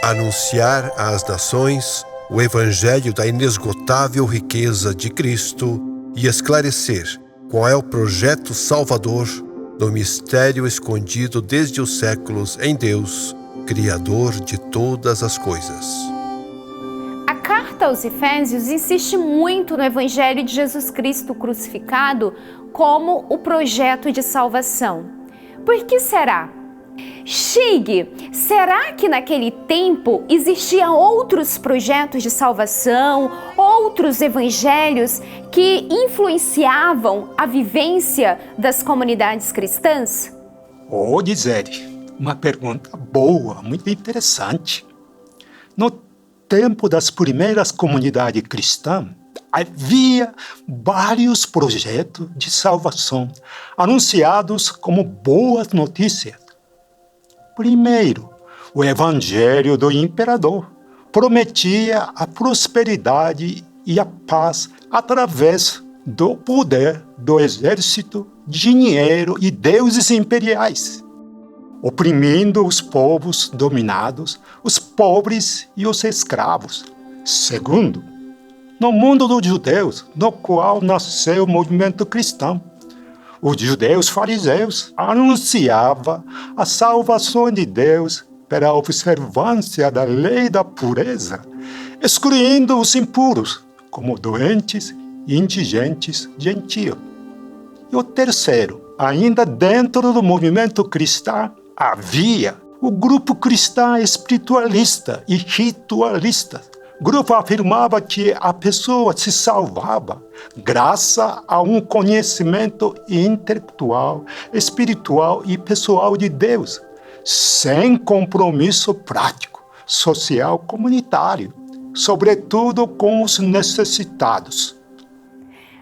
Anunciar às nações o Evangelho da inesgotável riqueza de Cristo e esclarecer qual é o projeto salvador do mistério escondido desde os séculos em Deus, Criador de todas as coisas. A carta aos Efésios insiste muito no Evangelho de Jesus Cristo crucificado como o projeto de salvação. Por que será? Shig, será que naquele tempo existiam outros projetos de salvação, outros evangelhos que influenciavam a vivência das comunidades cristãs? Gisele, uma pergunta boa, muito interessante. No tempo das primeiras comunidades cristãs, havia vários projetos de salvação anunciados como boas notícias. Primeiro, o Evangelho do Imperador prometia a prosperidade e a paz através do poder do exército, dinheiro e deuses imperiais, oprimindo os povos dominados, os pobres e os escravos. Segundo, no mundo dos judeus, no qual nasceu o movimento cristão, os judeus fariseus anunciavam a salvação de Deus pela observância da lei da pureza, excluindo os impuros, como doentes, indigentes, gentios. E o terceiro, ainda dentro do movimento cristão, havia o grupo cristão espiritualista e ritualista. O grupo afirmava que a pessoa se salvava graças a um conhecimento intelectual, espiritual e pessoal de Deus, sem compromisso prático, social, comunitário, sobretudo com os necessitados.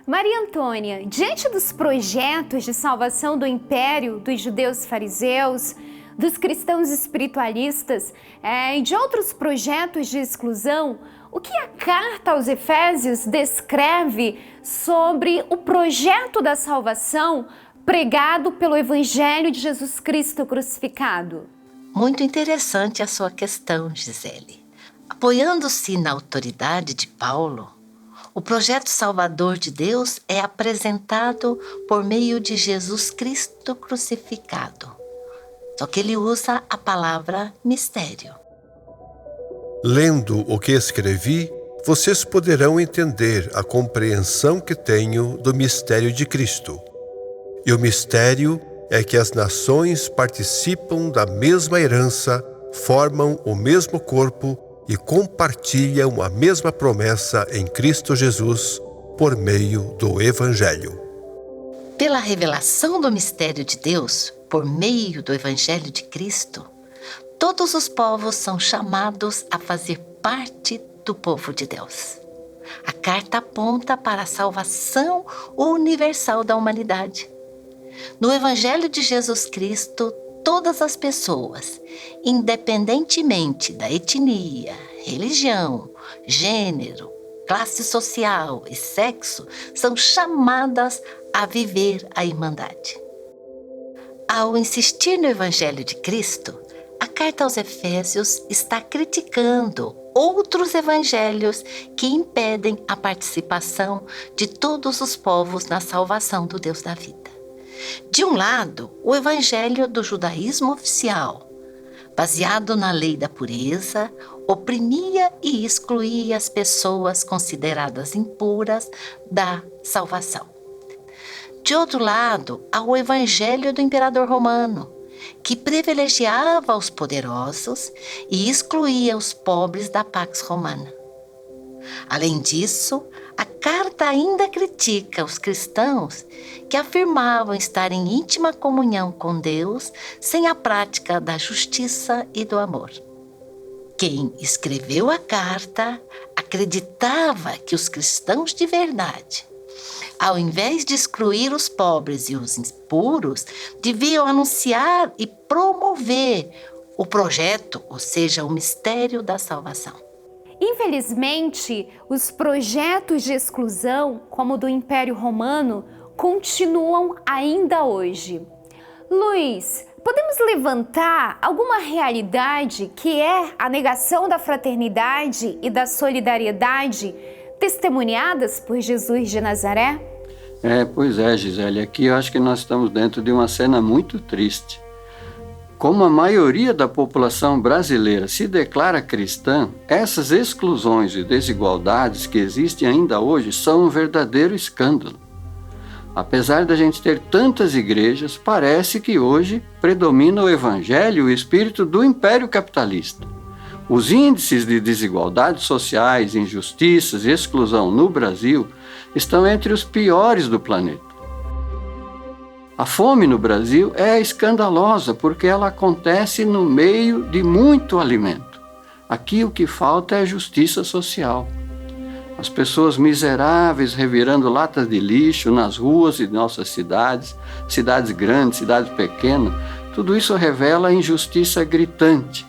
Maria Antônia, diante dos projetos de salvação do império dos judeus fariseus, dos cristãos espiritualistas e de outros projetos de exclusão, o que a carta aos Efésios descreve sobre o projeto da salvação pregado pelo Evangelho de Jesus Cristo crucificado? Muito interessante a sua questão, Gisele. Apoiando-se na autoridade de Paulo, o projeto salvador de Deus é apresentado por meio de Jesus Cristo crucificado. Só que ele usa a palavra mistério. Lendo o que escrevi, vocês poderão entender a compreensão que tenho do mistério de Cristo. E o mistério é que as nações participam da mesma herança, formam o mesmo corpo e compartilham a mesma promessa em Cristo Jesus por meio do Evangelho. Pela revelação do mistério de Deus, por meio do Evangelho de Cristo, todos os povos são chamados a fazer parte do povo de Deus. A carta aponta para a salvação universal da humanidade. No Evangelho de Jesus Cristo, todas as pessoas, independentemente da etnia, religião, gênero, classe social e sexo, são chamadas a viver a irmandade. Ao insistir no Evangelho de Cristo, a carta aos Efésios está criticando outros evangelhos que impedem a participação de todos os povos na salvação do Deus da vida. De um lado, o evangelho do judaísmo oficial, baseado na lei da pureza, oprimia e excluía as pessoas consideradas impuras da salvação. De outro lado, há o evangelho do imperador romano, que privilegiava os poderosos e excluía os pobres da Pax Romana. Além disso, a carta ainda critica os cristãos que afirmavam estar em íntima comunhão com Deus sem a prática da justiça e do amor. Quem escreveu a carta acreditava que os cristãos de verdade, ao invés de excluir os pobres e os impuros, deviam anunciar e promover o projeto, ou seja, o mistério da salvação. Infelizmente, os projetos de exclusão, como o do Império Romano, continuam ainda hoje. Luiz, podemos levantar alguma realidade que é a negação da fraternidade e da solidariedade testemunhadas por Jesus de Nazaré? Pois é, Gisele, aqui eu acho que nós estamos dentro de uma cena muito triste. Como a maioria da população brasileira se declara cristã, essas exclusões e desigualdades que existem ainda hoje são um verdadeiro escândalo. Apesar da gente ter tantas igrejas, parece que hoje predomina o evangelho e o espírito do império capitalista. Os índices de desigualdades sociais, injustiças e exclusão no Brasil estão entre os piores do planeta. A fome no Brasil é escandalosa porque ela acontece no meio de muito alimento. Aqui o que falta é justiça social. As pessoas miseráveis revirando latas de lixo nas ruas de nossas cidades, cidades grandes, cidades pequenas, tudo isso revela a injustiça gritante.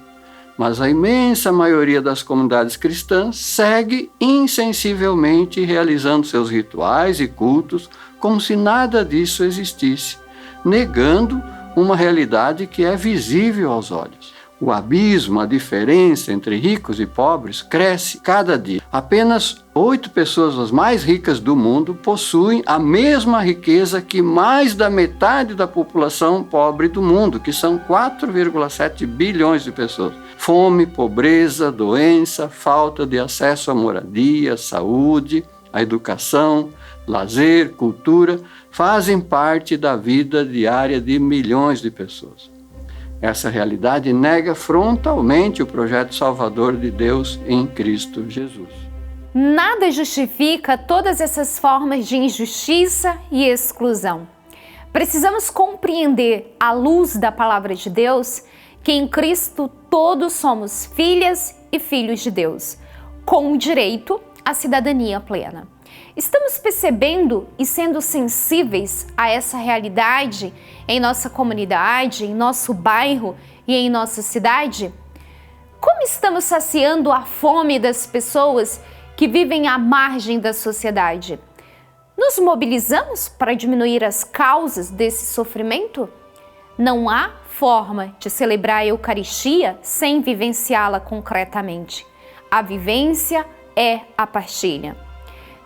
Mas a imensa maioria das comunidades cristãs segue insensivelmente realizando seus rituais e cultos como se nada disso existisse, negando uma realidade que é visível aos olhos. O abismo, a diferença entre ricos e pobres cresce cada dia. Apenas 8 pessoas, as mais ricas do mundo, possuem a mesma riqueza que mais da metade da população pobre do mundo, que são 4,7 bilhões de pessoas. Fome, pobreza, doença, falta de acesso à moradia, saúde, à educação, lazer, cultura, fazem parte da vida diária de milhões de pessoas. Essa realidade nega frontalmente o projeto salvador de Deus em Cristo Jesus. Nada justifica todas essas formas de injustiça e exclusão. Precisamos compreender, à luz da palavra de Deus, que em Cristo todos somos filhas e filhos de Deus, com direito à cidadania plena. Estamos percebendo e sendo sensíveis a essa realidade em nossa comunidade, em nosso bairro e em nossa cidade? Como estamos saciando a fome das pessoas que vivem à margem da sociedade? Nos mobilizamos para diminuir as causas desse sofrimento? Não há forma de celebrar a Eucaristia sem vivenciá-la concretamente. A vivência é a partilha.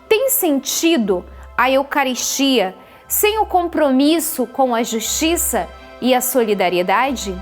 Tem sentido a Eucaristia sem o compromisso com a justiça e a solidariedade?